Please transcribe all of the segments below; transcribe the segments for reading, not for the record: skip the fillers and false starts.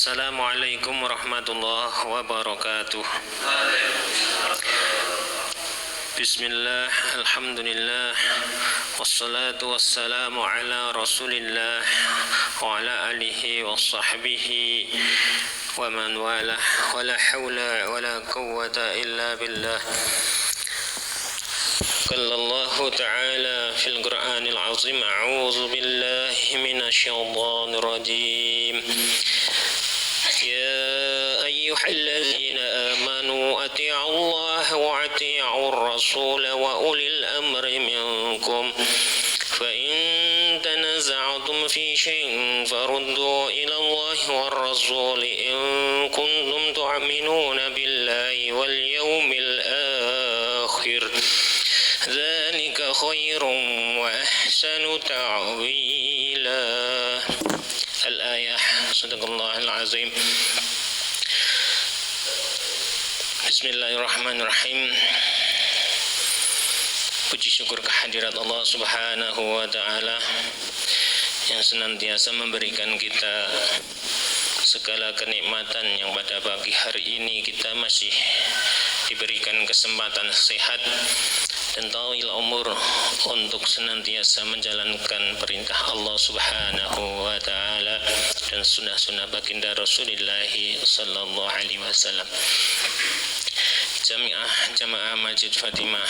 Assalamualaikum warahmatullahi wabarakatuh. Bismillah, alhamdulillah, wassalatu wassalamu ala rasulillah wa ala alihi wa sahbihi wa man walah, wa la hawla wa la quwwata illa billah. Qala Allah ta'ala fil Qur'anil azim, a'udzu billahi minasyaitonir rajim. يا أيها الذين آمنوا أطيعوا الله وأطيعوا الرسول وأولي الأمر منكم فإن تنازعتم في شيء فردوا إلى الله والرسول إن كنتم تؤمنون بالله واليوم الآخر ذلك خير وأحسن تعويلا. Al-ayah, sadaqallahul azim. Bismillahirrahmanirrahim. Puji syukur kehadirat Allah subhanahu wa ta'ala yang senantiasa memberikan kita segala kenikmatan yang pada pagi hari ini kita masih diberikan kesempatan sehat dan tawil umur untuk senantiasa menjalankan perintah Allah subhanahu wa ta'ala dan sunnah-sunnah baginda Rasulullah sallallahu alaihi wasallam. Jamaah Masjid Fatimah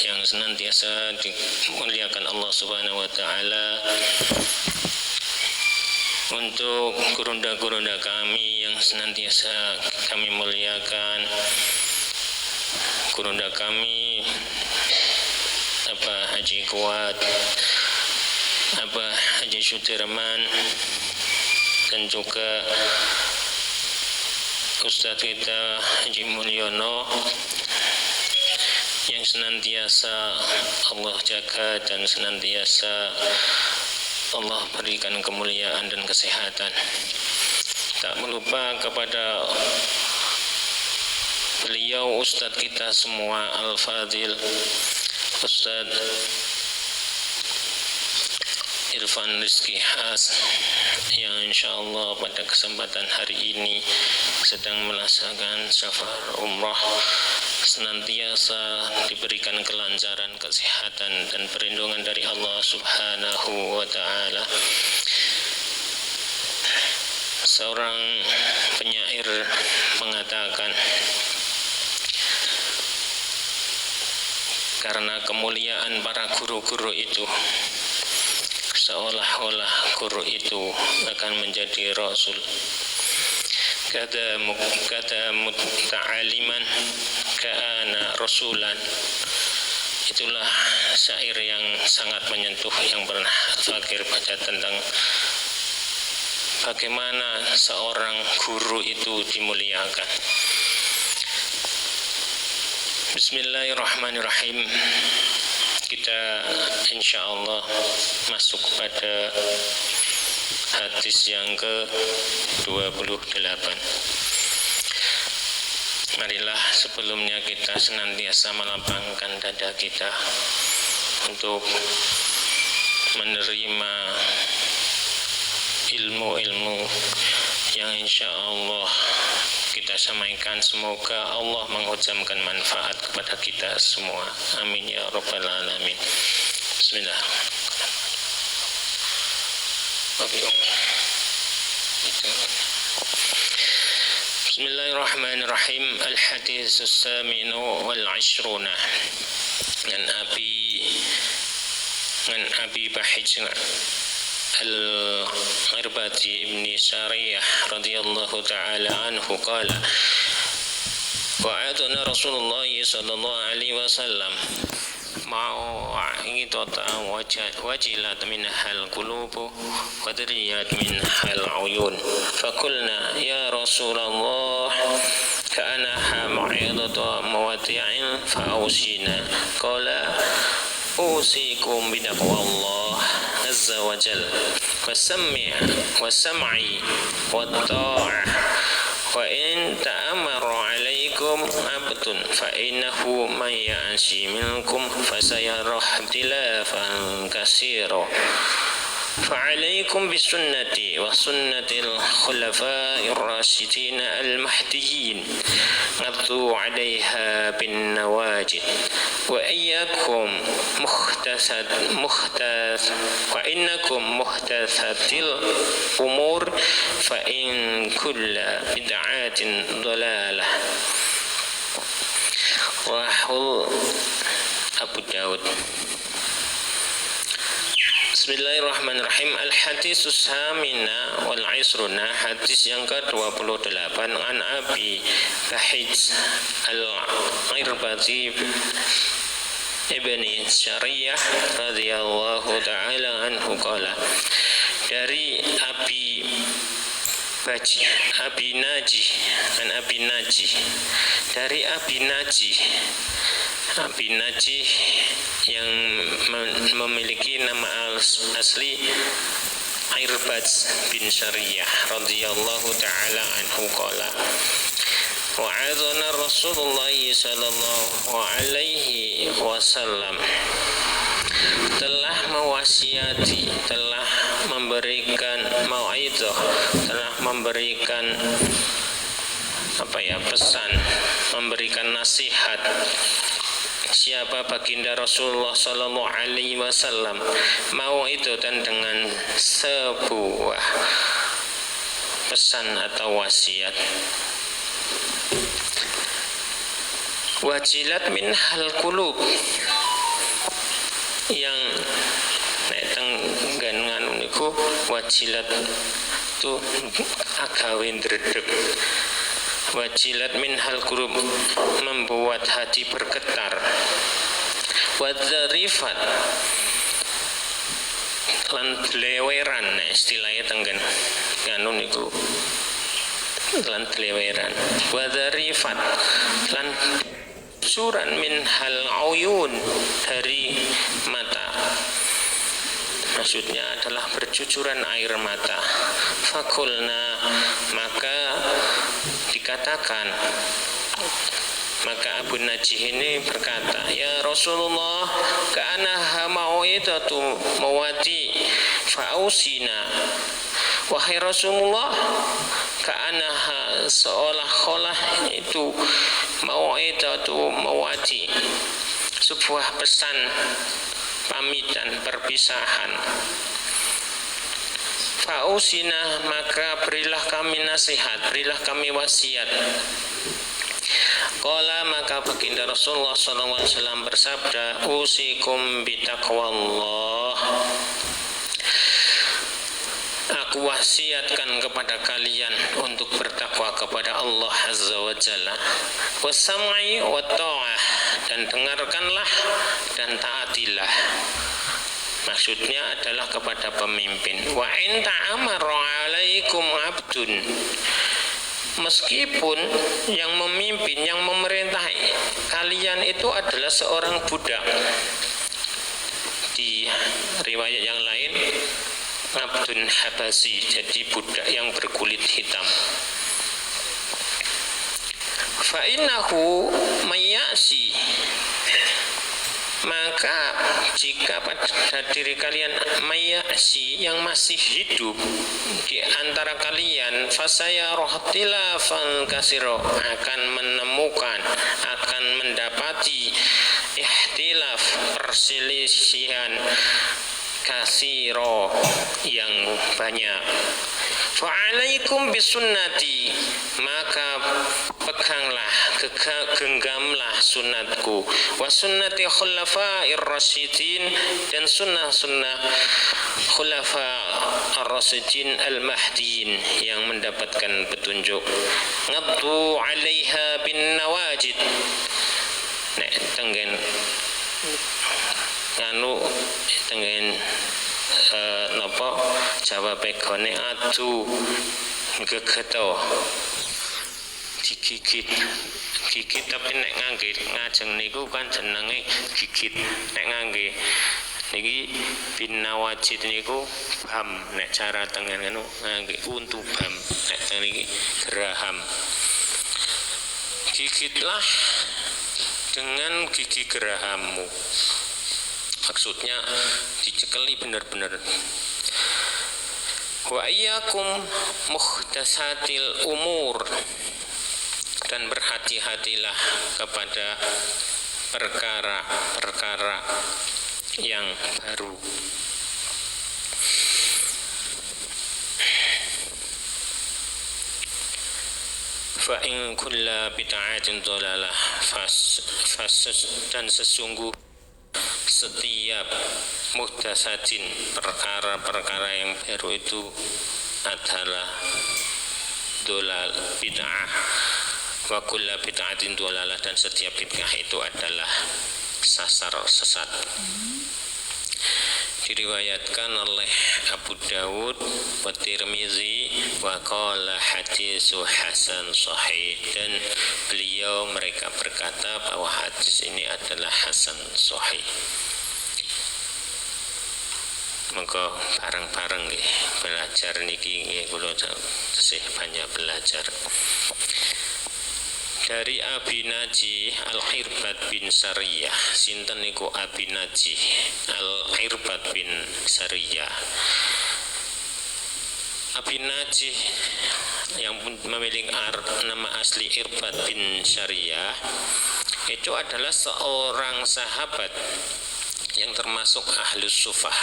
yang senantiasa dimuliakan Allah subhanahu wa ta'ala, untuk gurunda-gurunda kami yang senantiasa kami muliakan, gurunda kami Abah Haji Kuat, Abah Haji Sudirman, dan juga Ustadz kita Haji Mulyono yang senantiasa Allah jaga dan senantiasa Allah berikan kemuliaan dan kesehatan. Tak melupa kepada beliau Ustadz kita semua Al-Fadil Ustadz Irfan Rizki Has yang insyaallah pada kesempatan hari ini sedang melaksanakan safar umrah, senantiasa diberikan kelancaran, kesehatan dan perlindungan dari Allah subhanahu wa ta'ala. Seorang penyair mengatakan, karena kemuliaan para guru-guru itu, seolah-olah guru itu akan menjadi rasul. Kata muta'aliman kana rasulan. Itulah syair yang sangat menyentuh yang pernah Fakir baca tentang bagaimana seorang guru itu dimuliakan. Bismillahirrahmanirrahim. Kita insyaallah masuk pada hadis yang ke-28. Marilah sebelumnya kita senantiasa melapangkan dada kita untuk menerima ilmu-ilmu yang insyaallah kita sampaikan. Semoga Allah menghujamkan manfaat kepada kita semua. Amin ya rabbal alamin. Bismillah. Bismillahirrahmanirrahim. Al-haditsus saminu wal 'ishruna. An Abi Bahij Al-Irbadi ibn Sariyah radhiyallahu ta'ala anhu qala wa'adana Rasulullah sallallahu alaihi wasallam ma'idatan wajilat minhal qulubu wa dariyat minhal uyun faqulna ya Rasulullah ka'annaha ma'idatan mawati'in fa'awsina qala usikum bitaqwallah azza wa jalla wasam'i wat-ta'ah wa in ta'amara alaikum abdun fa innahu man ya'si minkum fasayarah tilafan katsira فعليكم بسنتي وسنة الخلفاء الراشدين المهديين عضوا عليها بالنواجذ وإياكم وإنكم محدثات الأمور فإن كل بدعة ضلالة. Rahul Abu Daud. Bismillahirrahmanirrahim. Al-haditsus samina wal isruna, hadis yang ke-28 an Abi Bahij Al-Irbadi Ibni Syariyah radhiyallahu ta'ala anhu qala, dari Abi Naji dari Abi Naji yang memiliki nama asli Irbad bin Syariyah radhiyallahu ta'ala anhu qala, wa'adhana Rasulullah sallallahu alaihi wasallam, telah mewasiati, telah memberikan mau'izah, telah memberikan pesan, memberikan nasihat. Siapa baginda Rasulullah sallallahu alaihi wasallam, mau itu dan dengan sebuah pesan atau wasiat. Wajilat min hal qulub, yang tenggan nganu niku wajilat tu agawe ndredeg. Wajilat min hal qulub, membuat hati bergetar. Wadzarifat, lan leweran, istilahnya tenggen nganu niku lan leweran. Wadzarifat, lan suran min hal uyun, dari mata, maksudnya adalah bercucuran air mata. Fakulna, maka dikatakan, maka Abu Najih ini berkata, ya Rasulullah, ka'anaha mau'idatu mawati fa'ausina. Wahai Rasulullah, ka'anaha seolah-olah itu mau'idatu mawati, sebuah pesan pamitan perpisahan. Fa'usina, maka berilah kami nasihat, berilah kami wasiat. Qala, maka baginda Rasulullah SAW bersabda, usikum bitaqwallah, aku wasiatkan kepada kalian untuk bertakwa kepada Allah Azza wa Jalla. Wasam'i wa ta'ah, dan dengarkanlah dan taatilah. Maksudnya adalah kepada pemimpin. Wa in ta'amara 'alaikum 'abdun, meskipun yang memimpin, yang memerintah kalian itu adalah seorang budak. Di riwayat yang lain, Abdun Habasi, jadi budak yang berkulit hitam. Fa'innahu mayasi, maka jika pada diri kalian mayasi, yang masih hidup di antara kalian, fasaya rohtilafan kasiro, akan menemukan, akan mendapati ihtilaf, perselisihan kasiro, yang banyak. Fa'alaikum bisunnati, maka peganglah, genggamlah sunatku, wa sunnati khulafa'ir rasyidin, dan sunnah-sunnah khulafa'ir rasyidin al-mahdiin, yang mendapatkan petunjuk. Ngaddu 'alaiha bin nawajid, nek tenggen anu tenggen napa jawab gone adu gegeto digigit tapi nek ngangge ngajeng niku kan jenenge gigit, nek ngangge niki bin nawajid niku bam, nek cara tengen ngono ngangge untu bam, nek niki geraham. Gigitlah dengan gigi gerahammu, maksudnya dicekeli benar-benar. Wa iyyakum muhdatsatil umur, dan berhati-hatilah kepada perkara-perkara yang baru. Fa in kulla bid'atin dhalalah, dan sesungguh setiap muhdatsatin, perkara-perkara yang baru itu adalah dhalal, bid'ah. Wa kulla bid'atin dhalalah, dan setiap bid'ah itu adalah sesat. Diriwayatkan oleh Abu Dawud wa Tirmizi wa qala haditsu hasan sahih, dan mereka berkata bahwa hadis ini adalah hasan sahih. Maka bareng-bareng nggih belajar niki nggih, kula tasih banyak belajar. Dari Abi Najih Al-Irbad bin Sariyah. Sinten niku Abi Najih Al-Irbad bin Sariyah. Abi Najih yang memiliki nama asli Irbad bin Sariyah itu adalah seorang sahabat yang termasuk Ahlus Sufah.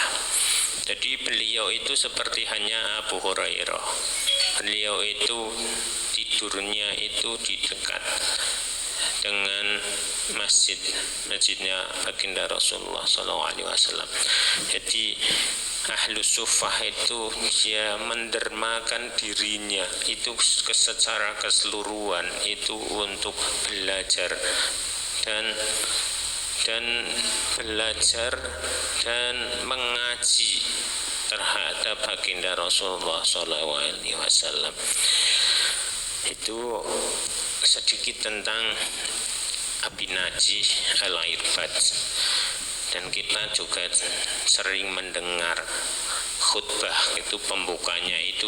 Jadi beliau itu seperti hanya Abu Hurairah. Beliau itu tidurnya itu di dekat dengan masjidnya baginda Rasulullah SAW. Jadi Ahlus Sufah itu dia mendermakan dirinya itu secara keseluruhan itu untuk belajar dan belajar dan mengaji terhadap baginda Rasulullah SAW. Itu sedikit tentang Abi Najih Al-Irbad. Dan kita juga sering mendengar khutbah itu pembukanya itu,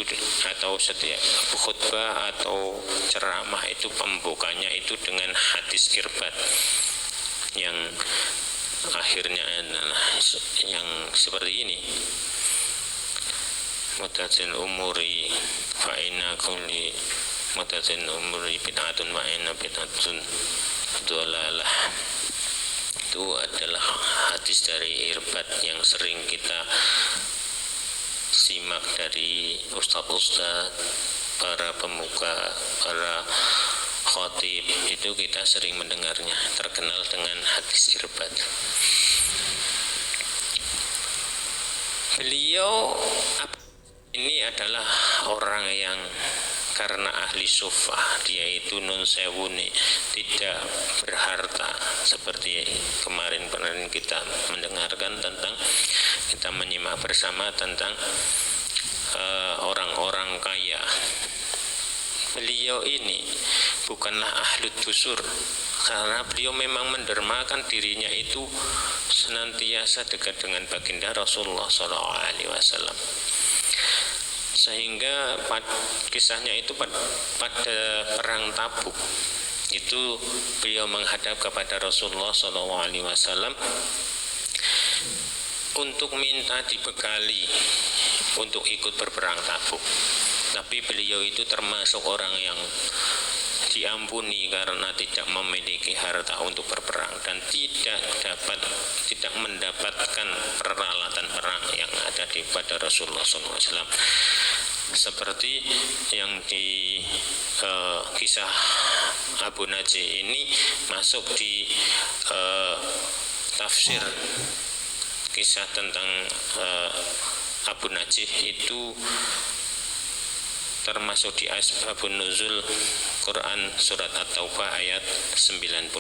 atau setiap khutbah atau ceramah itu pembukanya itu dengan hadis Irbad yang akhirnya adalah yang seperti ini. Mutatin umuri fa inna kulli mutatin umuri bid'atun wa inna bid'atun dhalalah. Itu adalah hadis dari Irbad yang sering kita simak dari ustaz-ustaz, para pemuka, para khatib, itu kita sering mendengarnya, terkenal dengan hadis Irbad. Beliau ini adalah orang yang karena ahli sufah, dia itu nun sewuni, tidak berharta, seperti kemarin kita mendengarkan tentang, kita menyimak bersama tentang orang-orang kaya. Beliau ini bukanlah ahli dusur, karena beliau memang mendermakan dirinya itu senantiasa dekat dengan baginda Rasulullah SAW. Sehingga kisahnya itu pada perang Tabuk itu beliau menghadap kepada Rasulullah SAW untuk minta dibekali untuk ikut berperang Tabuk. Tapi beliau itu termasuk orang yang diampuni karena tidak memiliki harta untuk berperang dan tidak mendapatkan peralatan perang yang ada pada Rasulullah SAW. Seperti yang di kisah Abu Najih ini masuk di tafsir kisah tentang Abu Najih itu termasuk di asbabun nuzul Quran surat At-Taubah ayat 92,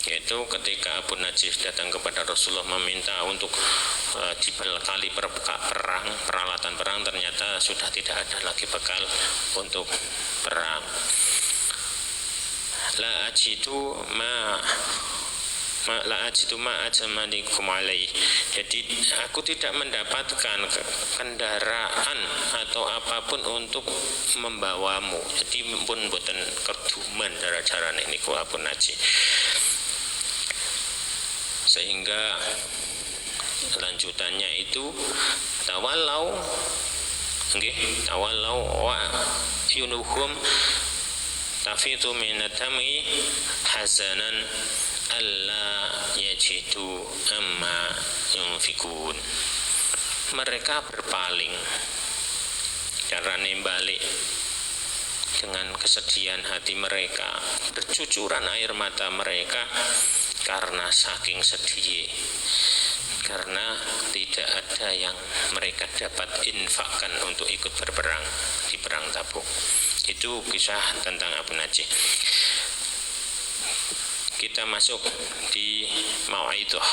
yaitu ketika Abu Najih datang kepada Rasulullah meminta untuk dibekali perang, peralatan perang, ternyata sudah tidak ada lagi bekal untuk perang. La ajidu ma ajmanikum alaih. Jadi aku tidak mendapatkan kendaraan atau apapun untuk membawamu. Jadi pun boten keduman cara-cara niku Abu Najih. Sehingga lanjutannya itu tawalau nggih, tawallaw wa yunuhum tafitu minatami hasanan alla yajidu amma yunfikun. Mereka berpaling, carane balik dengan kesedihan hati mereka, bercucuran air mata mereka karena saking sedih, karena tidak ada yang mereka dapat infakkan untuk ikut berperang di perang Tabuk. Itu kisah tentang Abu Najih. Kita masuk di Mau'idhah.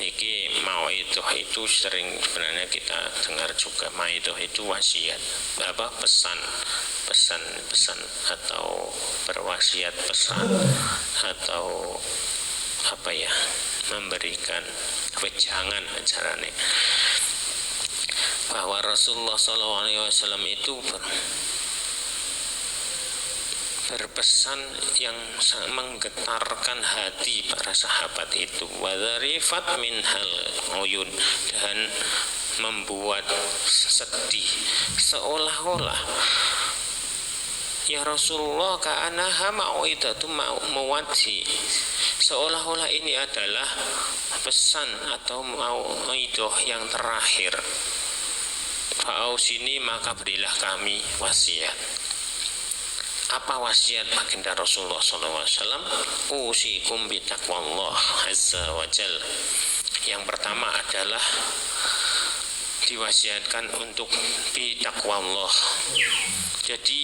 Niki Mau'idhah itu sering sebenarnya kita dengar juga. Mau'idhah itu wasiat, pesan atau berwasiat pesan atau memberikan wejangan acarane bahwa Rasulullah SAW itu berpesan yang menggetarkan hati para sahabat itu, wadharifat minhal uyun, dan membuat sedih, seolah-olah ya Rasulullah ka'anaha mau'idatu mawadhi, seolah-olah ini adalah pesan atau mau'idah yang terakhir. Fa'ausini, maka berilah kami wasiat. Apa wasiat baginda Rasulullah SAW? Usikum bitaqwallah azza wa jal. Yang pertama adalah diwasiatkan untuk bitaqwallah. Jadi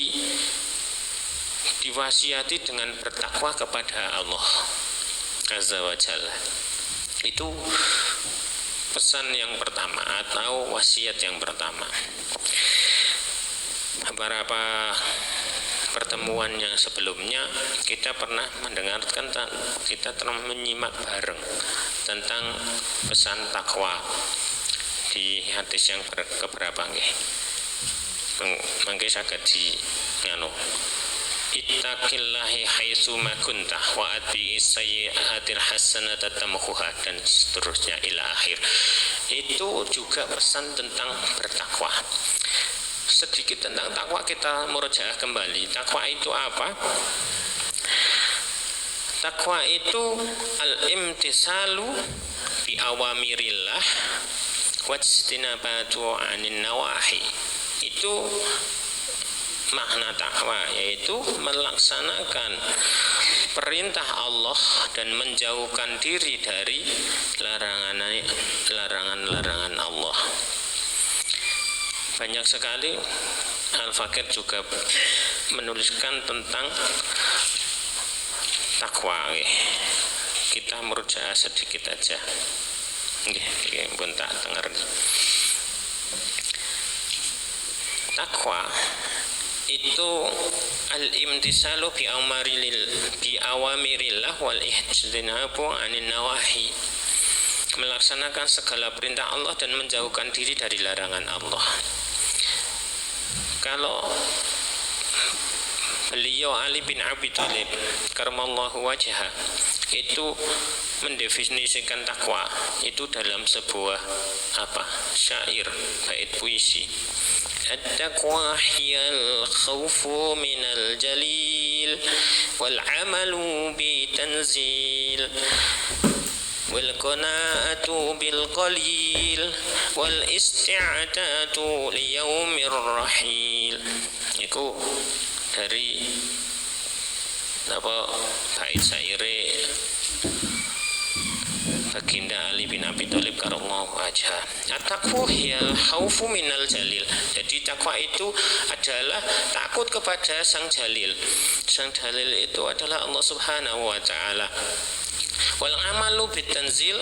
diwasiati dengan bertakwa kepada Allah azza wa jal. Itu pesan yang pertama atau wasiat yang pertama. Beberapa pertemuan yang sebelumnya kita pernah mendengarkan, kita pernah menyimak bareng tentang pesan takwa di hadis yang keberapa nggih. Mangke saged di ittaqillahi haitsu ma kunta wa atbi sayyi'atil hasanata tamhuha, dan seterusnya ila akhir. Itu juga pesan tentang bertakwa. Sedikit tentang takwa kita murojaah kembali. Takwa itu apa? Takwa itu al-imtisalu bi awamirillah wajtinabatu anin nawahi. Itu makna takwa, yaitu melaksanakan perintah Allah dan menjauhkan diri dari larangan-larangan Allah. Banyak sekali Al-Fakir juga menuliskan tentang takwa. Kita merujaah sedikit aja. Nggih, pun tak dengar. Takwa itu al-imtisalu bi awamirillah wal ijtinabu anin nawahi. Melaksanakan segala perintah Allah dan menjauhkan diri dari larangan Allah. Kalau beliau Ali bin Abi Thalib karramallahu wajhah itu mendefinisikan takwa itu dalam sebuah syair, bait puisi. At-taqwa hiyal khawfu minal jalil wal amalu bi tanzil wal qanaatu bil qalil wal isti'dadu li yaumir rahil. Iku dari bait syaire baginda Ali bin Abi Thalib karramallahu wajhah. At-taqwa hiyal khaufu minal jalil. Jadi takwa itu adalah takut kepada Sang Jalil. Sang Jalil itu adalah Allah Subhanahu wa taala. Wal amalu bitanzil,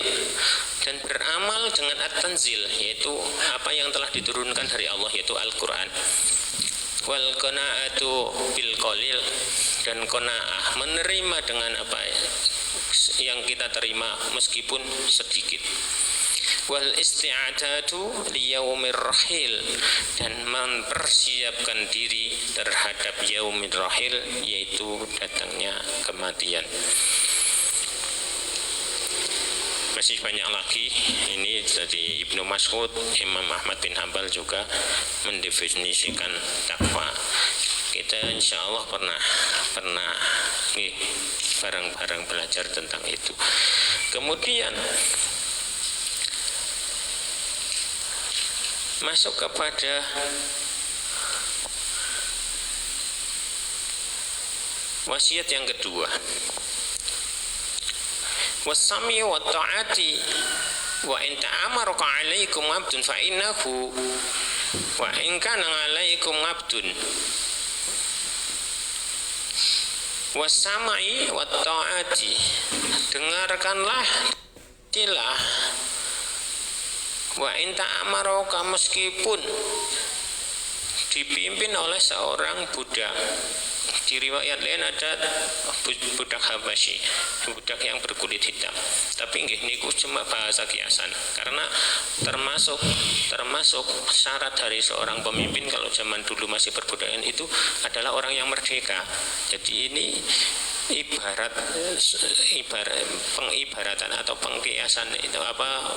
dan beramal dengan at-tanzil, yaitu apa yang telah diturunkan dari Allah, yaitu Al-Qur'an. Wal qanaatu bil qalil, dan qanaah, menerima dengan apa yang kita terima meskipun sedikit. Wal isti'dadu li yaumir rahil, dan mempersiapkan diri terhadap yaumir rahil, yaitu datangnya kematian. masih banyak lagi. Ini dari Ibnu Mas'ud, Imam Ahmad bin Hambal juga mendefinisikan takwa. Kita insya Allah pernah bareng-bareng belajar tentang itu. Kemudian masuk kepada wasiat yang kedua. Wasami wa ta'ati wa in ta'amaraka 'alaikum 'abdun fa innahu wa in kana 'alaikum 'abdun. Wasami wa ta'ati, dengarkanlah tilah. Wa in ta'amaraka, meskipun dipimpin oleh seorang budak. Di riwayat lain ada budak Habasyi, budak yang berkulit hitam. Tapi nggih niku cuma bahasa kiasan, karena termasuk syarat dari seorang pemimpin kalau zaman dulu masih perbudakan itu adalah orang yang merdeka. Jadi ini ibarat pengibaratan atau pengkiasan itu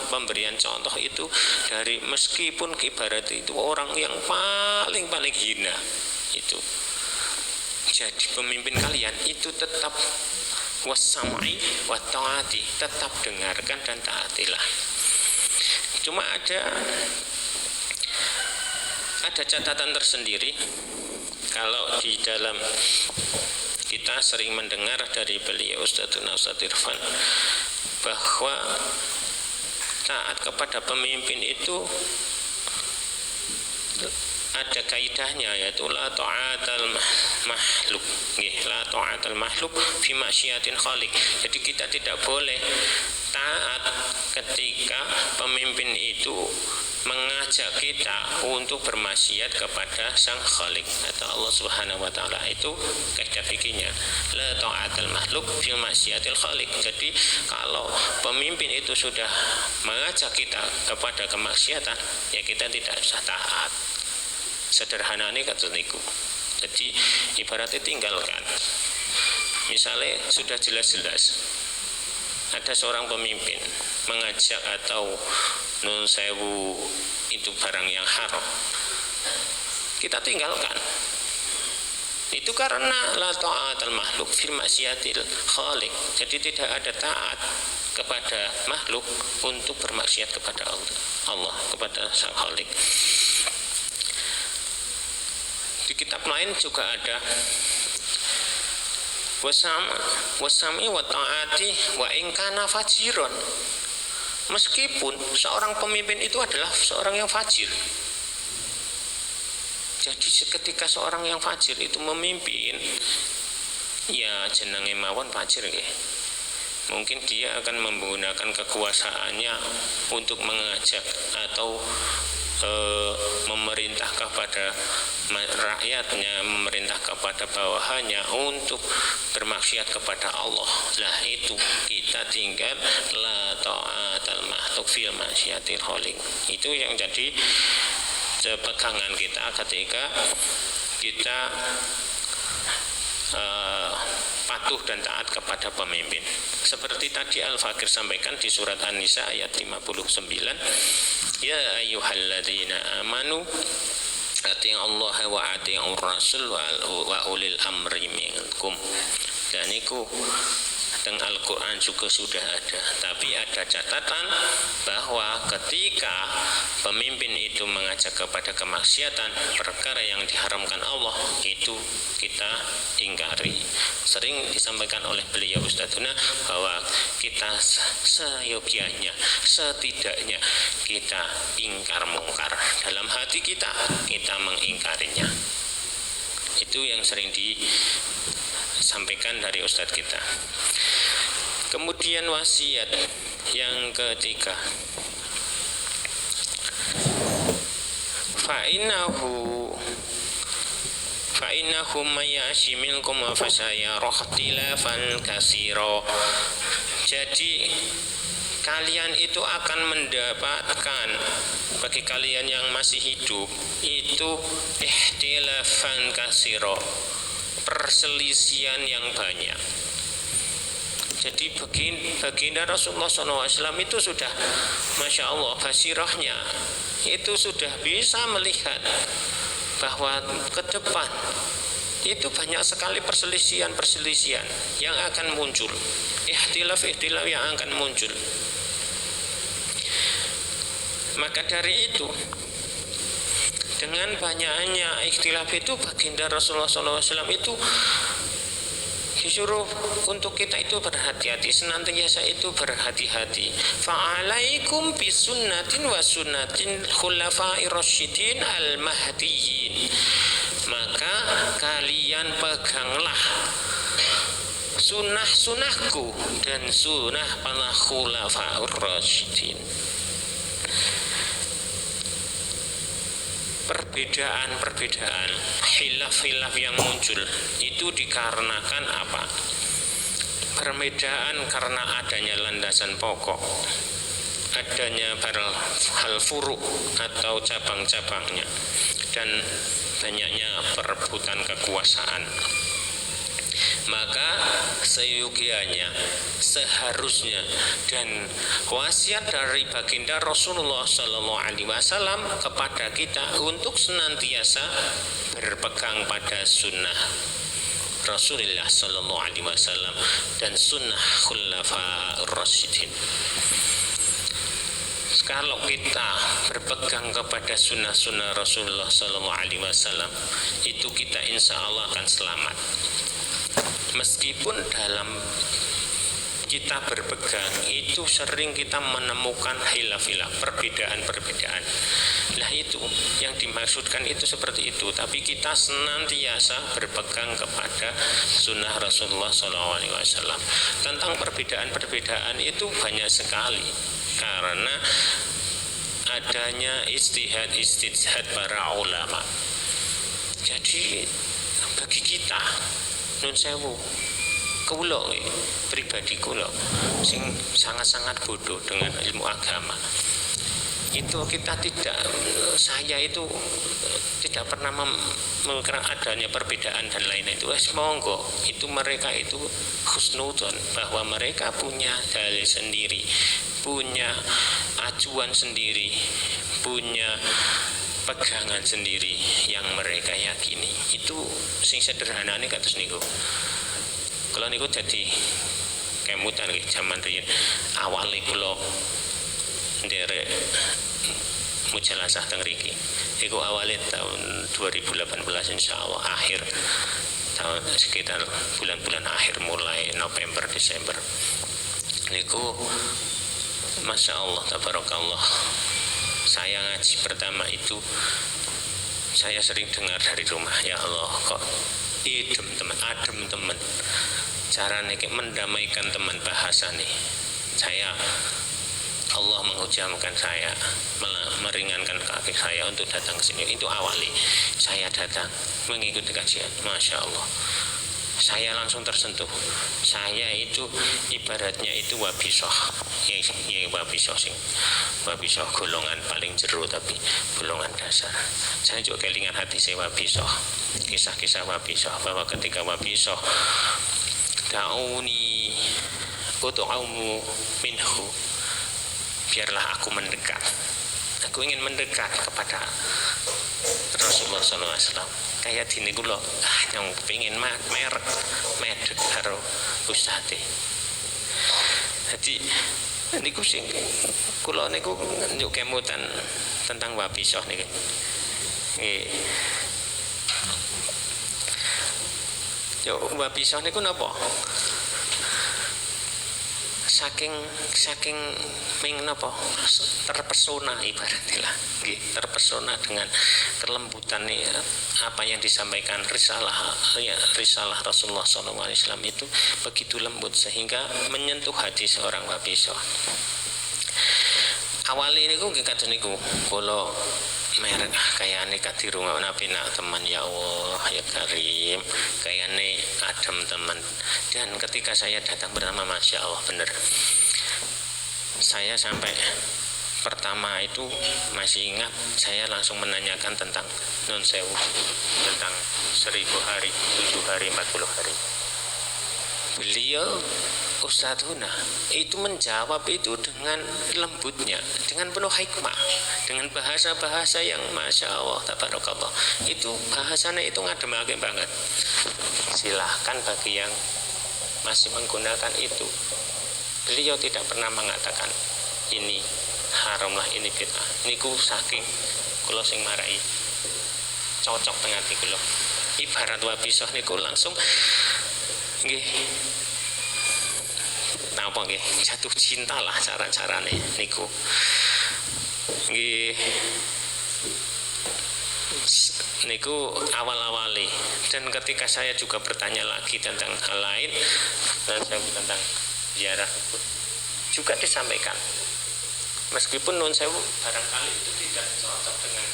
pemberian contoh itu dari meskipun ibarat itu orang yang paling hina itu. Jadi pemimpin kalian itu tetap wasam'i wa ta'ati, tetap dengarkan dan taatilah. Cuma ada catatan tersendiri. Kalau di dalam kita sering mendengar dari beliau Ustaz Irfan bahwa taat kepada pemimpin itu ada kaidahnya, yaitu la ta'atal makhluk, la ta'atal makhluk fi maksiatin khaliq. Jadi kita tidak boleh taat ketika pemimpin itu mengajak kita untuk bermaksiat kepada sang khaliq atau Allah Subhanahu wa taala. Itu kaidah fikihnya, la ta'atal makhluk fi maksiatil khaliq. Jadi kalau pemimpin itu sudah mengajak kita kepada kemaksiatan, ya kita tidak usah taat. Sederhananya kata niku. Jadi ibaratnya tinggalkan. Misalnya sudah jelas-jelas ada seorang pemimpin mengajak atau nun sewu itu barang yang haram, kita tinggalkan. Itu karena la ta'atal makhluk fil maksiatil khaliq. Jadi tidak ada taat kepada makhluk untuk bermaksiat kepada Allah kepada sang khaliq. Di kitab lain juga ada wasami wa ta'ati wa in kana fajiron. Meskipun seorang pemimpin itu adalah seorang yang fajir. Jadi ketika seorang yang fajir itu memimpin, ya jenenge mawon fajir nggih. Mungkin dia akan menggunakan kekuasaannya untuk mengajak atau memerintah kepada rakyatnya, memerintah kepada bawahannya untuk bermaksiat kepada Allah. Lah itu kita tinggal la ta'atal makhluk fil maksiatil khaliq. Itu yang jadi pegangan kita ketika kita patuh dan taat kepada pemimpin. Seperti tadi Al-Fakir sampaikan di surat An-Nisa ayat 59, ya ayyuhalladzina amanu ati'u Allah wa ati'ur rasul wa ulil amri minkum. Dan itu teng Al-Quran juga sudah ada, tapi ada catatan bahwa ketika pemimpin itu mengajak kepada kemaksiatan, perkara yang diharamkan Allah, itu kita ingkari. Sering disampaikan oleh beliau Ustadzuna bahwa kita seyogianya, setidaknya kita ingkar mungkar. Dalam hati kita mengingkarinya. Itu yang sering disampaikan dari Ustadz kita. Kemudian wasiat yang ketiga, fa'innahu mayyashi minkum wa fasayara ikhtilafan katsira. Jadi kalian itu akan mendapatkan, bagi kalian yang masih hidup itu ikhtilafan katsira, perselisihan yang banyak. Jadi baginda Rasulullah SAW itu sudah, Masya Allah, basirahnya itu sudah bisa melihat bahwa ke depan itu banyak sekali perselisihan yang akan muncul, ikhtilaf yang akan muncul. Maka dari itu, dengan banyaknya ikhtilaf itu, baginda Rasulullah SAW itu disuruh untuk kita itu berhati-hati, senantiasa itu berhati-hati. Fa'alaikum bisunnatin wa sunnatin khulafa'ir rasyidin al-mahdiyyin. Maka kalian peganglah sunnah-sunnahku dan sunnah para khulafa'ur rasyidin. Perbedaan, khilaf yang muncul itu dikarenakan apa? Perbedaan karena adanya landasan pokok, adanya hal furu atau cabang-cabangnya, dan banyaknya perebutan kekuasaan. Maka seyogianya, seharusnya, dan wasiat dari baginda Rasulullah SAW kepada kita untuk senantiasa berpegang pada sunnah Rasulullah SAW dan sunnah khulafa'ur rasyidin. Kalau kita berpegang kepada sunnah-sunnah Rasulullah SAW, itu kita insya Allah akan selamat. Meskipun dalam kita berpegang itu sering kita menemukan khilaf-khilaf, perbedaan. Nah itu yang dimaksudkan itu seperti itu. Tapi kita senantiasa berpegang kepada sunnah Rasulullah SAW. Tentang perbedaan itu banyak sekali, karena adanya istihad para ulama. Jadi bagi kita, nun sewu, kula pribadi kula sing sangat-sangat bodoh dengan ilmu agama, itu saya itu tidak pernah memikirkan adanya perbedaan dan lain-lain. Itu monggo, itu mereka itu husnudon, bahwa mereka punya dalil sendiri, punya acuan sendiri, punya pegangan sendiri yang mereka yakini. Itu sing sederhana nih kados niku. Kalau niku jadi kemutan nggih zaman riyen awale kula nderek mujalasah teng mriki. Iku awale tahun 2018 insyaallah akhir tahun, sekitar bulan-bulan akhir mulai November Desember. Niku Masya Allah tabarakallah. Saya ngaji pertama itu saya sering dengar dari rumah, ya Allah kok adem teman, cara nih mendamaikan teman bahasa nih. Allah menghujamkan saya, meringankan kaki saya untuk datang ke sini. Itu awali saya datang mengikuti kajian, Masya Allah. Saya langsung tersentuh. Saya itu ibaratnya itu wabisoh, ya wabisoh golongan paling jero, tapi golongan dasar. Saya juga kelingan hati saya wabisoh, kisah-kisah wabisoh, bahwa ketika wabisoh da'uni utu'aumu minhu, biarlah aku mendekat. Aku ingin mendekat kepada Rasulullah SAW. Kayak dini kula yang pengen medhek karo ustadz. Jadi niku sing kula niku njuk kemutan tentang wabisoh niki. Nggih. Yo wabisoh niku napa? Saking napa terpesona ibaratnya, terpesona dengan kelembutan apa yang disampaikan risalah Rasulullah SAW itu begitu lembut sehingga menyentuh hati seorang wabisoh. Awal ini ku kados niku kula merek kayane kadirungan nabi nak teman, ya Allah ya Karim, kayane adem teman. Dan ketika saya datang pertama, Masya Allah bener, saya sampai pertama itu masih ingat, saya langsung menanyakan tentang nun sewu, tentang 1000 hari, 7 hari, 40 hari. beliau Ustadzuna itu menjawab itu dengan lembutnya, dengan penuh hikmah, dengan bahasa-bahasa yang Masya Allah tabarakallah, itu bahasanya itu ngademake banget. Silahkan bagi yang masih menggunakan itu. Beliau tidak pernah mengatakan ini haram lah, ini bid'ah. Niku saking kula sing marai cocok teng ati kula. Ibarat wabisoh niku langsung nggih napa nggih jatuh cinta lah cara-carane niku. Nggih niku awal-awali, dan ketika saya juga bertanya lagi tentang hal lain dan saya tentang ziarah juga disampaikan, meskipun nun sewu barangkali itu tidak cocok dengan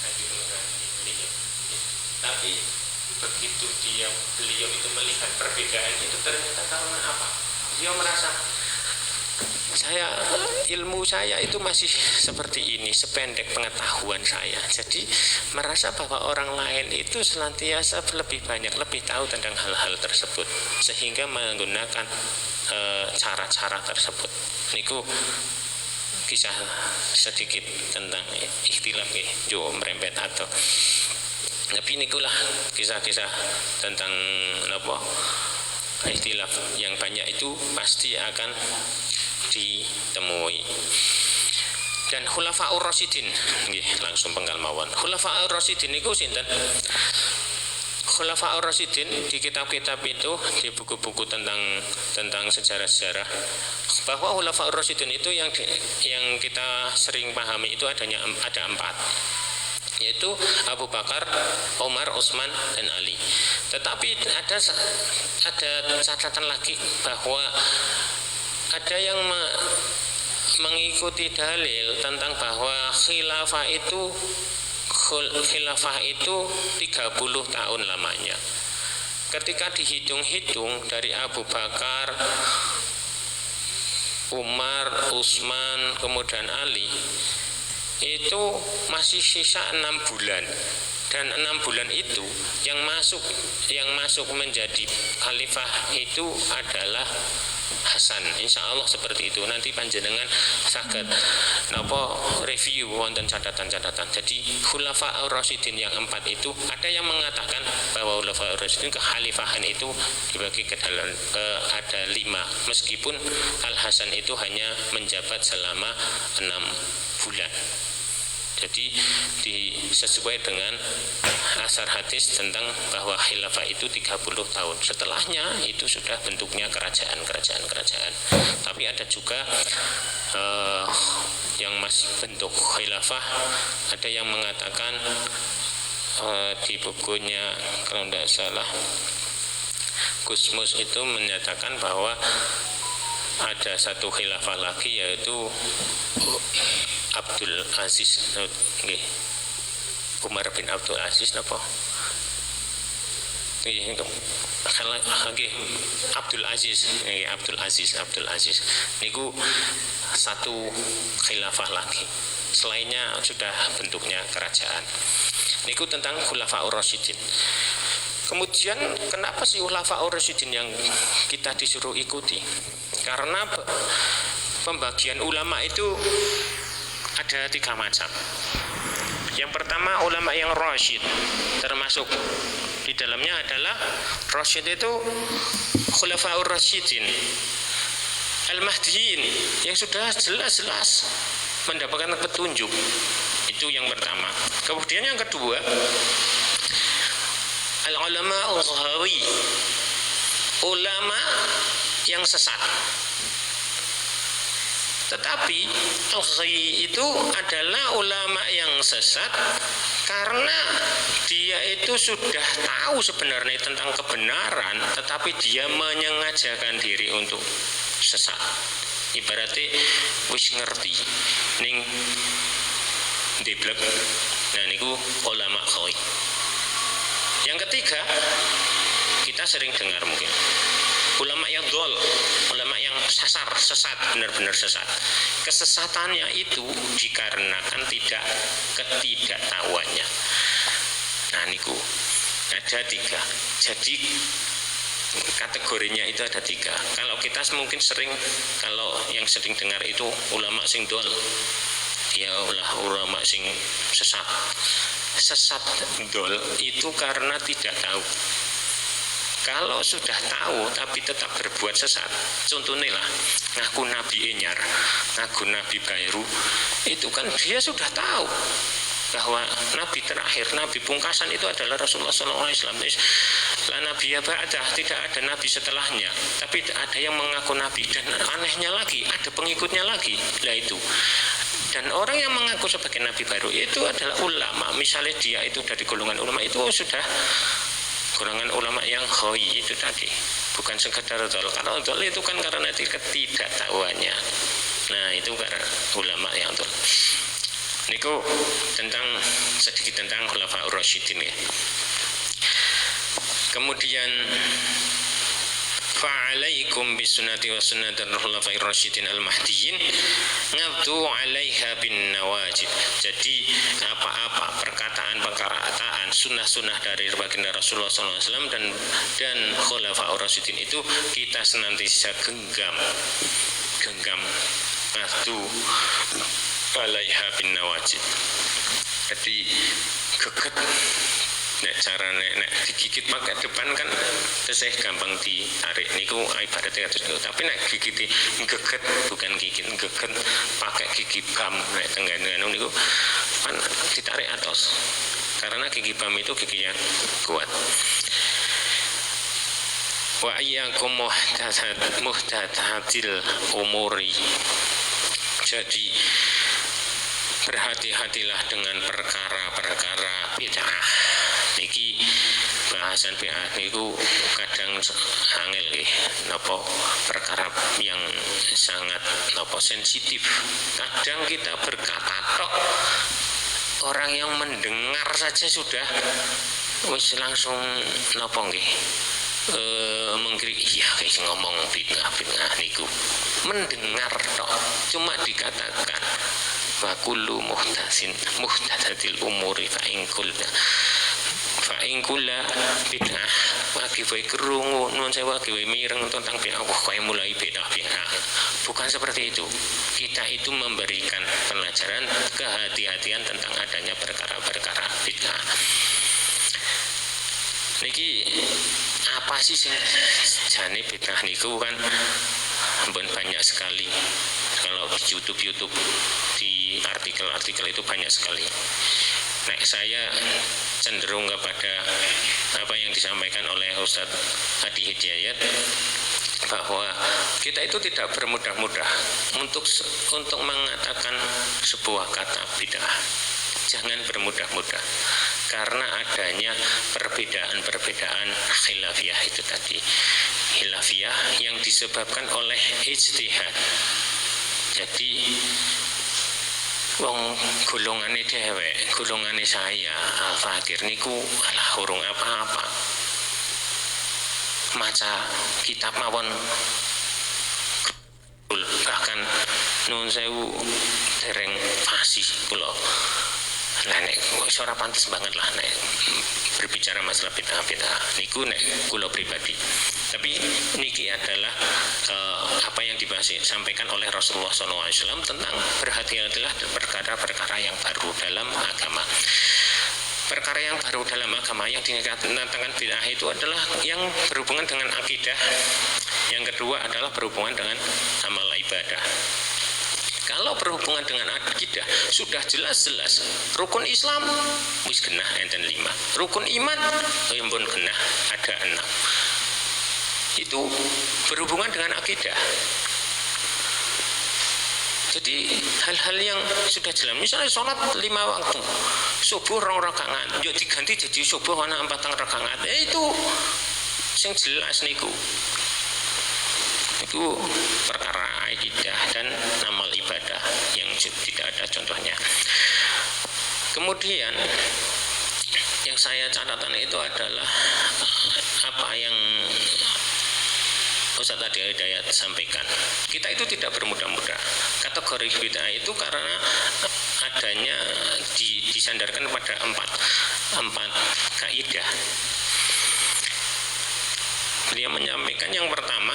hati nurani beliau, tapi begitu beliau itu melihat perbedaan itu, ternyata karena apa? Beliau merasa ilmu saya itu masih seperti ini, sependek pengetahuan saya. Jadi merasa bahwa orang lain itu senantiasa lebih banyak, lebih tahu tentang hal-hal tersebut, sehingga menggunakan cara-cara tersebut. Niku kisah sedikit tentang ikhtilaf jo merembet atau tapi nikulah kisah-kisah tentang apa ikhtilaf yang banyak itu pasti akan ditemui. Dan Khulafaur Rasyidin nggih langsung penggal mawon. Khulafaur Rasyidin niku sinten? Khulafaur Rasyidin di kitab-kitab itu, di buku-buku tentang sejarah-sejarah, bahwa Khulafaur Rasyidin itu yang kita sering pahami itu ada 4, yaitu Abu Bakar, Umar, Utsman, dan Ali. Tetapi ada catatan lagi bahwa ada yang mengikuti dalil tentang bahwa khilafah itu 30 tahun lamanya. Ketika dihitung-hitung dari Abu Bakar, Umar, Utsman, kemudian Ali, itu masih sisa 6 bulan. Dan 6 bulan itu yang masuk menjadi khalifah itu adalah Hasan. Insya Allah seperti itu. Nanti panjenengan saged napa review wonten catatan-catatan. Jadi Khulafaur Rasyidin yang 4 itu ada yang mengatakan bahwa Khulafaur Rasyidin kekhalifahan itu dibagi ke dalam ada 5, meskipun Al Hasan itu hanya menjabat selama 6 bulan. Jadi sesuai dengan asar hadis tentang bahwa khilafah itu 30 tahun. Setelahnya itu sudah bentuknya kerajaan. Tapi ada juga yang masih bentuk khilafah, ada yang mengatakan di bukunya kalau tidak salah Gusmus itu menyatakan bahwa ada satu khilafah lagi, yaitu Abdul Aziz, Umar bin Abdul Aziz napa? Abdul Aziz. Niku satu khilafah lagi. Selainnya sudah bentuknya kerajaan. Niku tentang Khulafaur Rasyidin. Kemudian kenapa sih Khulafaur Rasyidin yang kita disuruh ikuti? Karena pembagian ulama itu ada 3 macam. Yang pertama ulama yang rasyid, termasuk di dalamnya adalah rasyid itu Khulafaur Rasyidin Al-Mahdiyin yang sudah jelas-jelas mendapatkan petunjuk. Itu yang pertama. Kemudian yang kedua al-ulama al-ghawi, ulama yang sesat. Tetapi al-ghawi itu adalah ulama yang sesat karena dia itu sudah tahu sebenarnya tentang kebenaran, tetapi dia menyengajakan diri untuk sesat. Ibaratnya wis ngerti ning deblek. Nah niku ulama ghawi. Yang ketiga, kita sering dengar mungkin ulama yang dol, ulama yang sesat, benar-benar sesat. Kesesatannya itu dikarenakan ketidaktahuannya. Nah niku ada 3. Jadi kategorinya itu ada 3. Kalau kita mungkin sering, kalau yang sering dengar itu ulama sing dol, ya ulama sing sesat. Sesat dol itu karena tidak tahu. Kalau sudah tahu tapi tetap berbuat sesat, contohnya lah ngaku nabi anyar, ngaku nabi baru, itu kan dia sudah tahu bahwa nabi terakhir, nabi pungkasan itu adalah Rasulullah SAW. La nabiya ba'dah, tidak ada nabi setelahnya, tapi ada yang mengaku nabi, dan anehnya lagi ada pengikutnya lagi. Lah itu, dan orang yang mengaku sebagai nabi baru itu adalah ulama. Misalnya dia itu dari golongan ulama, itu sudah golongan ulama yang khoi itu tadi, bukan sekedar dol. Kalau dol itu kan karena ketidaktahuannya. Nah itu karena ulama yang dol. Niku sedikit tentang Khulafaur Rasyidin ya. Kemudian fa'alaikum bisunnati wa sunnatul khulafair rasyidin al-mahdiyyin ngabdu 'alaiha bin nawajid. Jadi apa-apa perkataan sunnah-sunnah dari baginda Rasulullah SAW dan khulafaur rasyidin itu kita senantiasa genggam ngabdu 'alaiha bin nawajid. Jadi geget. Nek carane nek digigit pakai depan kan tesih gampang ditarik niku ibaratnya kados niku. Tapi nek gigiti geget, bukan gigit geget pakai gigi bam, nek tenggane niku kan ditarik atos. Karena gigi bam itu gigi yang kuat. Wa iyyakum muhdatsatil umuri. Jadi berhati-hatilah dengan perkara-perkara bid'ah. Niki bahasan bid'ah niku kadang angel nggih, napa perkara yang sangat napa sensitif. Kadang kita berkata tok, orang yang mendengar saja sudah wis langsung napa nggih mengkrik, iya guys ngomong bid'ah niku mendengar tok, cuma dikatakan wa kullu muhdatsatil umuri fa in kulla bid'ah wagi wae krungu nun sewu wagi wae mireng tentang bid'ah wah kaya mulai bid'ah. Bukan seperti itu. Kita itu memberikan pelajaran kehati-hatian tentang adanya perkara-perkara bid'ah. Niki apa sih jane bid'ah niku kan banyak sekali. Kalau di YouTube di artikel-artikel itu banyak sekali. Nah, saya cenderung kepada apa yang disampaikan oleh Ustadz Hadi Hidayat, bahwa kita itu tidak bermudah-mudah untuk mengatakan sebuah kata bid'ah. Jangan bermudah-mudah karena adanya perbedaan-perbedaan khilafiyah itu tadi. Khilafiyah yang disebabkan oleh ijtihad. Jadi wong golongane dhewek, golongane saya Al-Fakir niku alah urung apa-apa. Maca kitab mawon bahkan nun sewu dereng fasih kula. Lah nek wis ora pantes banget lah nek berbicara masalah bid'ah niku nek kula pribadi. Tapi niki adalah apa yang disampaikan oleh Rasulullah SAW tentang berhati-hatilah perkara-perkara yang baru dalam agama. Perkara yang baru dalam agama yang dikatakan bid'ah itu adalah yang berhubungan dengan akidah. Yang kedua adalah berhubungan dengan amal ibadah. Kalau berhubungan dengan akidah sudah jelas-jelas rukun Islam wis genah enten 5, rukun iman pun genah ada 6. Itu berhubungan dengan akidah. Jadi hal-hal yang sudah jelas, misalnya sholat 5 waktu, subuh 2 rakaat, yuk diganti jadi subuh ana 4 rakaat, itu yang jelas niku. Itu perkara akidah dan amal ibadah yang tidak ada contohnya. Kemudian yang saya catatan itu adalah apa yang Ustaz Hadi Hidayat sampaikan. Kita itu tidak bermudah-mudah. Kategori bid'ah itu karena adanya disandarkan pada empat kaidah. Beliau menyampaikan yang pertama,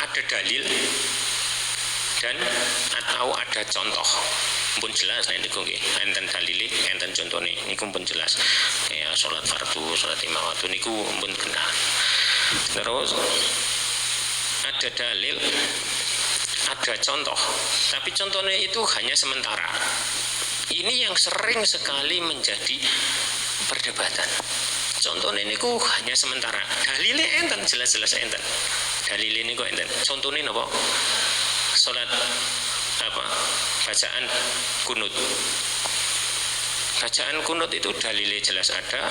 ada dalil dan atau ada contoh. Pun jelas nek niku nggih, enten dalile, enten contone niku pun jelas. Ya salat fardu, salat lima waktu niku pun benar. Terus ada dalil, ada contoh, tapi contohnya itu hanya sementara. Ini yang sering sekali menjadi perdebatan. Contohnya ini hanya sementara. Dalilnya enten, jelas-jelas enten. Dalilnya ini enten. Contohnya apa? Salat apa? Bacaan kunut. Bacaan kunut itu dalilnya jelas ada.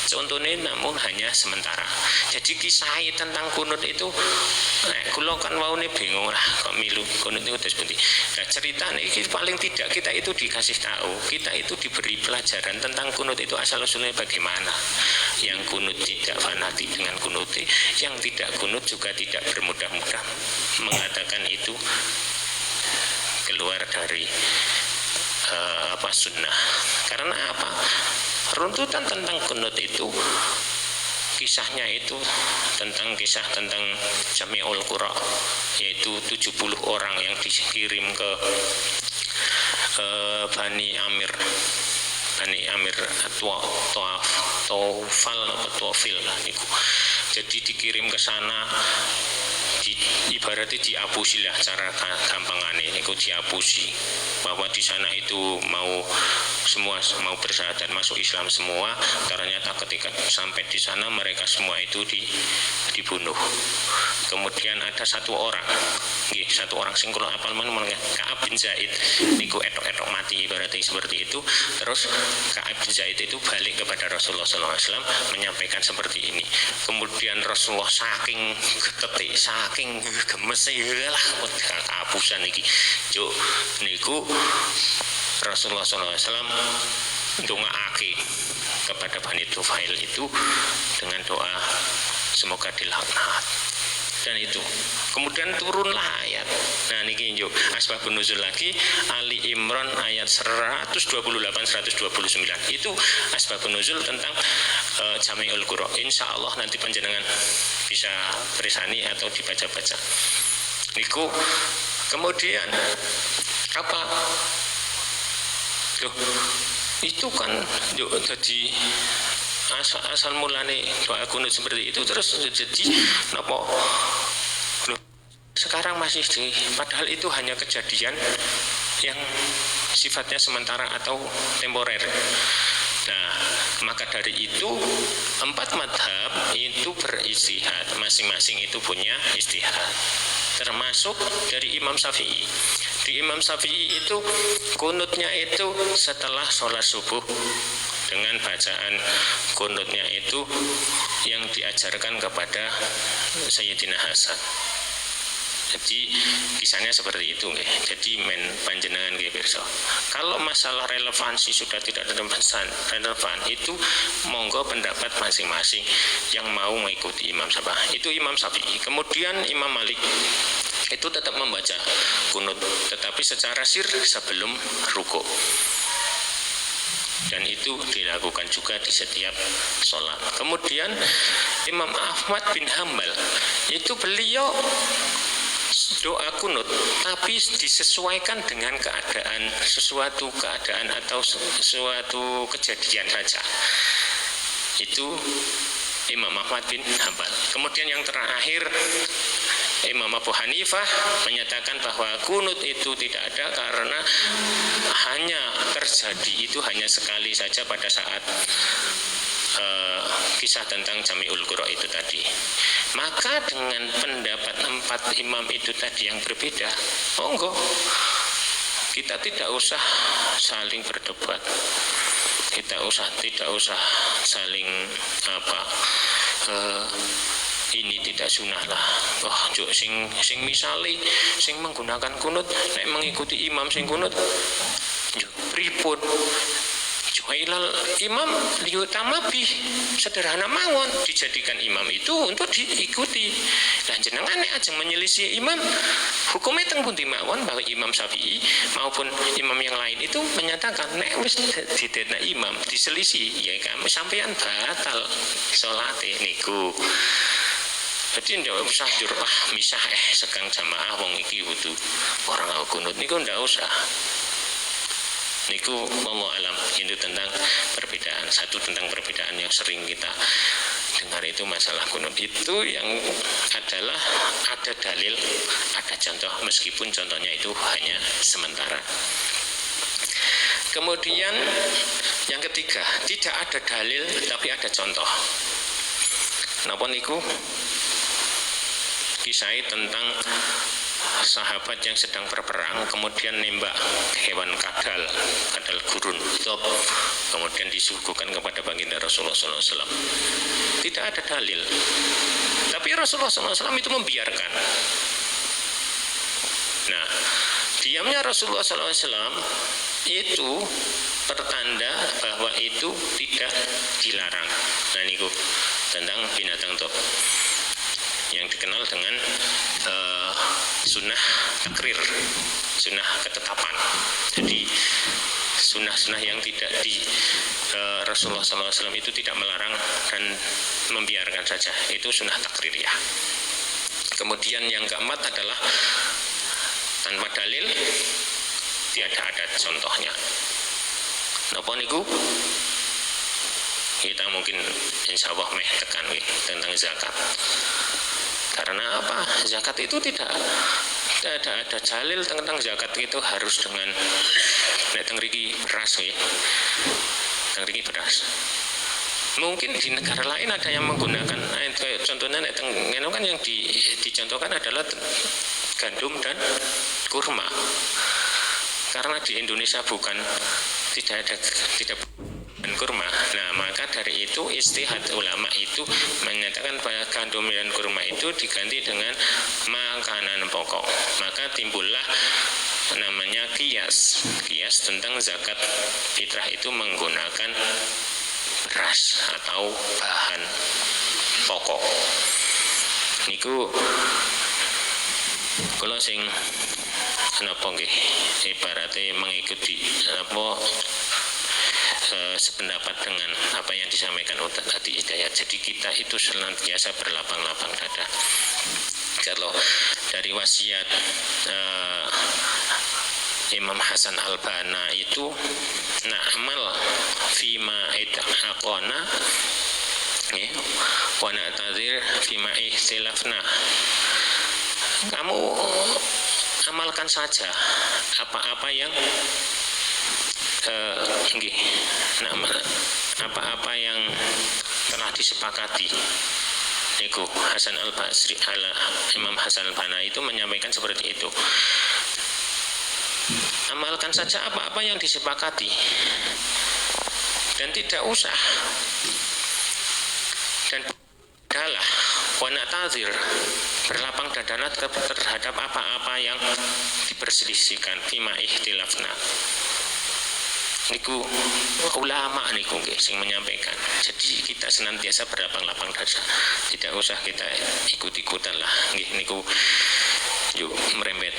Contohnya namun hanya sementara. Jadi kisah tentang kunut itu, kula kan waune bingung lah kok milu kunut itu terus bunti. Nah ceritanya ini paling tidak kita itu dikasih tahu, kita itu diberi pelajaran tentang kunut itu asal usulnya bagaimana. Yang kunut tidak fanatik dengan kunut, yang tidak kunut juga tidak bermudah-mudah mengatakan itu keluar dari sunnah. Karena apa? Runtutan tentang kunut itu, kisahnya itu kisah tentang Jami'ul Qura, yaitu 70 orang yang dikirim ke Bani Amir Tuafil lah niku. Jadi dikirim ke sana, ibaratnya diapusilah cara gampangane niku, diapusi bahwa di sana itu mau bersyahadat masuk Islam semua. Ternyata ketika sampai di sana mereka semua itu dibunuh. Kemudian ada satu orang sing kula apal meneh, Ka'ab bin Zaid niku etok-etok mati ibaratnya seperti itu. Terus Ka'ab bin Zaid itu balik kepada Rasulullah SAW menyampaikan seperti ini. Kemudian Rasulullah saking getete, saking gemese lah kehapusan iki. Niku Rasulullah SAW ndongaake kepada Bani Tufail itu dengan doa semoga dilaknat. Dan itu kemudian turunlah ayat. Nah niki yo asbabun nuzul lagi Ali Imran ayat 128 129 itu asbabun nuzul tentang Jami'ul Qura. Insyaallah nanti panjenengan bisa berisani atau dibaca-baca. Niku kemudian apa? Loh, itu kan jadi asal mulane doa kunut seperti itu terus jadi napa? Loh, sekarang masih padahal itu hanya kejadian yang sifatnya sementara atau temporer. Nah, maka dari itu 4 madhab itu beristihad, masing-masing itu punya istihad. Termasuk dari Imam Syafi'i. Di Imam Syafi'i itu kunutnya itu setelah sholat subuh, dengan bacaan kunutnya itu yang diajarkan kepada Sayyidina Hasan. Jadi kisahnya seperti itu nggih. Jadi panjenengan nggih pirsa. Kalau masalah relevansi sudah tidak relevan, itu monggo pendapat masing-masing yang mau mengikuti Imam Syafi'i. Itu Imam Syafi'i. Kemudian Imam Malik itu tetap membaca kunut, tetapi secara sir sebelum rukuk. Dan itu dilakukan juga di setiap sholat. Kemudian Imam Ahmad bin Hambal itu beliau doa kunut tapi disesuaikan dengan sesuatu keadaan atau suatu kejadian saja. Itu Imam Ahmad bin Hambal. Kemudian yang terakhir Imam Abu Hanifah menyatakan bahwa kunut itu tidak ada karena hanya terjadi itu hanya sekali saja pada saat kisah tentang Jami'ul Qura itu tadi. Maka dengan pendapat 4 imam itu tadi yang berbeda, monggo kita tidak usah saling berdebat, kita tidak usah saling ini tidak sunnah lah. Wah, sing misali sing menggunakan kunut nek mengikuti imam sing kunut pripun? Juhailal imam liyutamabi, sederhana mawon, dijadikan imam itu untuk diikuti. Dan jenengan nek ajeng menyelisih imam, hukumnya teng pundi mawon, bahwa Imam Syafi'i maupun imam yang lain itu menyatakan nek wis didadekna imam diselisih ya kami sampeyan batal salate niku. Jadi ndak usah njur misah sekang jamaah wong iki kudu orang kunut niku ndak usah. Niku wallahu alam itu tentang perbedaan. Satu tentang perbedaan yang sering kita dengar itu masalah kunut itu yang adalah ada dalil, ada contoh meskipun contohnya itu hanya sementara. Kemudian yang ketiga, tidak ada dalil tapi ada contoh. Napa niku? Kisah tentang sahabat yang sedang berperang kemudian nembak hewan kadal gurun top, kemudian disuguhkan kepada baginda Rasulullah SAW. Tidak ada dalil, tapi Rasulullah SAW itu membiarkan. Nah, diamnya Rasulullah SAW itu pertanda bahwa itu tidak dilarang. Nah, niku tentang binatang top yang dikenal dengan sunnah takrir, sunnah ketetapan. Jadi sunnah-sunnah yang tidak di Rasulullah SAW itu tidak melarang dan membiarkan saja, itu sunnah takrir ya. Kemudian yang keempat adalah tanpa dalil, tidak ada contohnya. Napa niku? Kita mungkin insya Allah tekan tentang zakat. Karena apa? Zakat itu tidak ada dalil tentang zakat itu harus dengan tengriki beras tengriki beras. Mungkin di negara lain ada yang menggunakan contohnya kan yang dicontohkan adalah gandum dan kurma. Karena di Indonesia tidak dan kurma. Nah, maka dari itu istihad ulama itu menyatakan bahwa gandum dan kurma itu diganti dengan makanan pokok. Maka timbullah namanya kias tentang zakat fitrah itu menggunakan beras atau bahan pokok. Niku kula sing napa nggih ibaratnya mengikuti sependapat dengan apa yang disampaikan Ustaz Adi Hidayat. Jadi kita itu senantiasa berlapang-lapang dada. Kalau dari wasiat Imam Hasan Al-Banna itu na'mal fima idhaqona wa na'tazir fima ihtilafna. Kamu amalkan saja apa-apa yang apa-apa yang telah disepakati. Niku Hasan Al-Basri Imam Hasan Al-Banna itu menyampaikan seperti itu. Amalkan saja apa-apa yang disepakati dan tidak usah dan adalah wana tazir berlapang dada terhadap apa-apa yang diperselisihkan fima ihtilafna. Niku ulama niku sing menyampaikan. Jadi kita senantiasa berlapang-lapang dada. Tidak usah kita ikut-ikutan lah. Niku yuk merembet.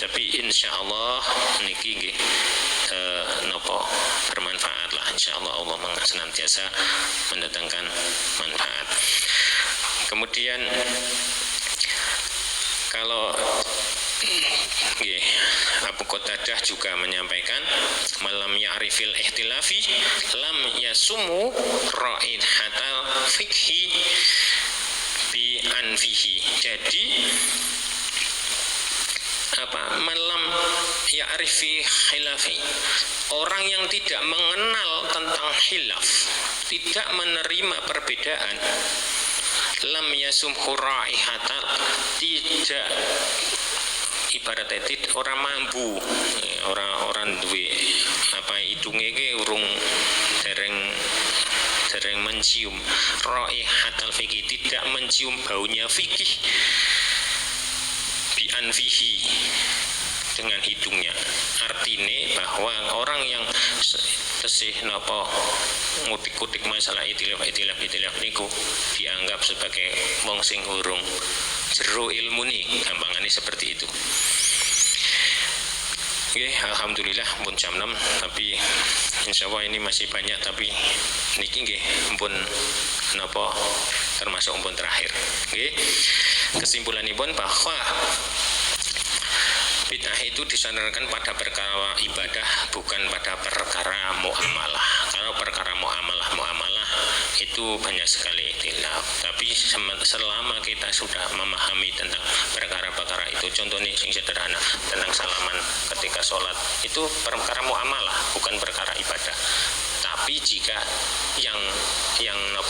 Tapi insya Allah niki nopo bermanfaat lah. Insya Allah Allah senantiasa mendatangkan manfaat. Kemudian kalau Abu Qatadah juga menyampaikan malam ya'rifil ihtilafi lam yasumu raihatal fikhi bi anfihi. Jadi malam ya'rifi khilafi, orang yang tidak mengenal tentang khilaf, tidak menerima perbedaan, lam yasum raihatal, tidak ibaratnya tidak orang mampu, orang duwe hidungnya ke urung dereng mencium raihatal fikih, tidak mencium baunya fikih bi anfihi dengan hidungnya. Artinya bahwa orang yang tesih napa ngutik-ngutik masalah itilaf niku dianggap sebagai wong sing urung jero ilmu nih, gampangannya seperti itu. Oke, alhamdulillah pun jam 6, tapi insya Allah ini masih banyak, tapi niki nggih pun napa termasuk pun terakhir. Nggih. Kesimpulanipun bahwa bid'ah itu disandarkan pada perkara ibadah, bukan pada perkara muamalah. Kalau perkara muamalah itu banyak sekali ikhtilaf. Tapi selama kita sudah memahami tentang perkara-perkara itu, contohnya yang sederhana tentang salaman ketika sholat, itu perkara muamalah, bukan perkara ibadah. Tapi jika yang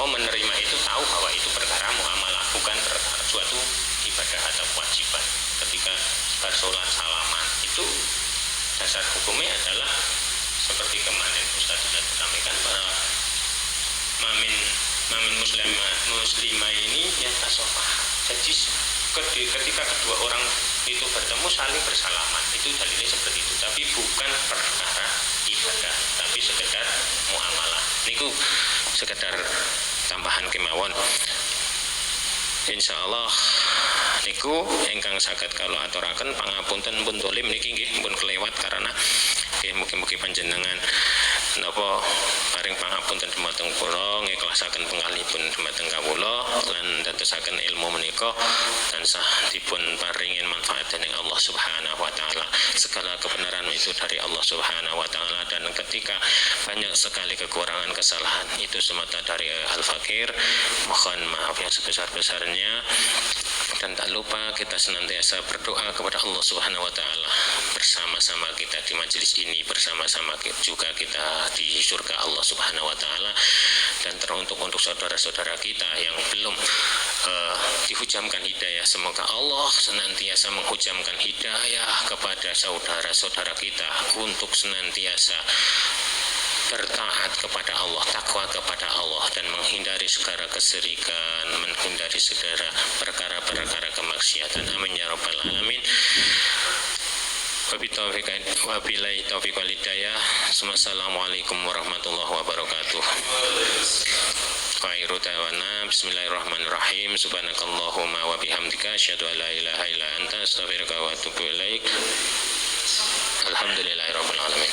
menerima itu tahu bahwa itu perkara muamalah, bukan perkara suatu ibadah atau kewajiban. Ketika bersolat salaman itu dasar hukumnya adalah seperti kemarin Ustaz sudah sampaikan, para mamin muslimah ini yang tasawuf. Jadi ketika kedua orang itu bertemu saling bersalaman, itu dalilnya seperti itu. Tapi bukan perkara ibadah, tapi sekedar muamalah. Niku sekedar tambahan kemawon. Insyaallah niku ingkang saged kula aturaken pangapunten pun dolim niki nggih pun kelewat karena nggih mugi-mugi panjenengan napa paring pangapunten dhumateng kula, ngikhlasaken penggalipun dhumateng kawula lan dadosaken ilmu menika tansah dipun paringin manfaat dening Allah Subhanahu wa taala. Segala kebenaran itu dari Allah Subhanahu wa taala, dan ketika banyak sekali kekurangan kesalahan itu semata dari Al-Fakir, mohon maaf yang sebesar-besarnya. Dan tak lupa kita senantiasa berdoa kepada Allah Subhanahu wa taala, bersama-sama kita di majelis ini, bersama-sama juga kita di surga Allah Subhanahu wa taala. Dan teruntuk untuk saudara-saudara kita yang belum dihujamkan hidayah, semoga Allah senantiasa menghujamkan hidayah kepada saudara-saudara kita untuk senantiasa bertaat kepada Allah, takwa kepada Allah, dan menghindari segala kesyirikan, menghindari segala perkara-perkara kemaksiatan. Amin ya rabbal alamin. Wabillahi taufiq wal hidayah. Wassalamualaikum warahmatullahi wabarakatuh. Khairu ta'wana. Bismillahirrahmanirrahim. Subhanakallahumma wa bihamdika asyhadu an la ilaha illa anta astaghfiruka wa atubu ilaik. Alhamdulillahirabbil alamin.